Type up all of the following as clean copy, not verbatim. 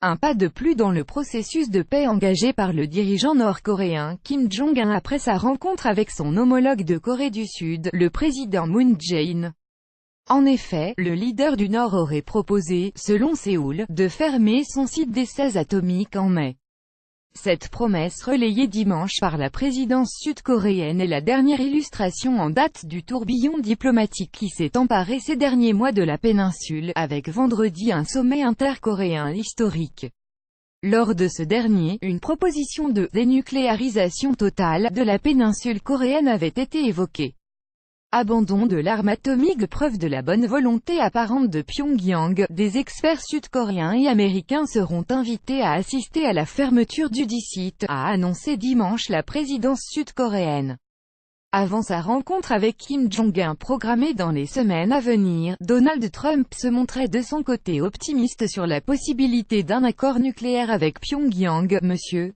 Un pas de plus dans le processus de paix engagé par le dirigeant nord-coréen Kim Jong-un après sa rencontre avec son homologue de Corée du Sud, le président Moon Jae-in. En effet, le leader du Nord aurait proposé, selon Séoul, de fermer son site d'essais atomiques en mai. Cette promesse relayée dimanche par la présidence sud-coréenne est la dernière illustration en date du tourbillon diplomatique qui s'est emparé ces derniers mois de la péninsule, avec vendredi un sommet intercoréen historique. Lors de ce dernier, une proposition de dénucléarisation totale de la péninsule coréenne avait été évoquée. Abandon de l'arme atomique, preuve de la bonne volonté apparente de Pyongyang. Des experts sud-coréens et américains seront invités à assister à la fermeture dudit site, a annoncé dimanche la présidence sud-coréenne. Avant sa rencontre avec Kim Jong-un programmée dans les semaines à venir, Donald Trump se montrait de son côté optimiste sur la possibilité d'un accord nucléaire avec Pyongyang. Monsieur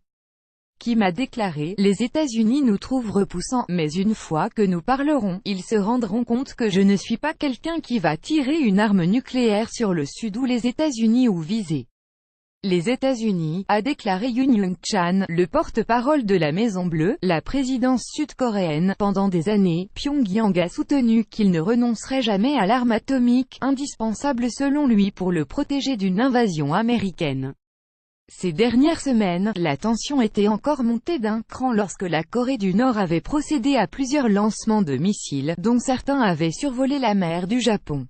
Kim a déclaré, « Les États-Unis nous trouvent repoussants, mais une fois que nous parlerons, ils se rendront compte que je ne suis pas quelqu'un qui va tirer une arme nucléaire sur le Sud ou les États-Unis ou viser les États-Unis », a déclaré Yoon Young-chan, le porte-parole de la Maison-Bleue. La présidence sud-coréenne. Pendant des années, Pyongyang a soutenu qu'il ne renoncerait jamais à l'arme atomique, indispensable selon lui pour le protéger d'une invasion américaine. Ces dernières semaines, la tension était encore montée d'un cran lorsque la Corée du Nord avait procédé à plusieurs lancements de missiles, dont certains avaient survolé la mer du Japon.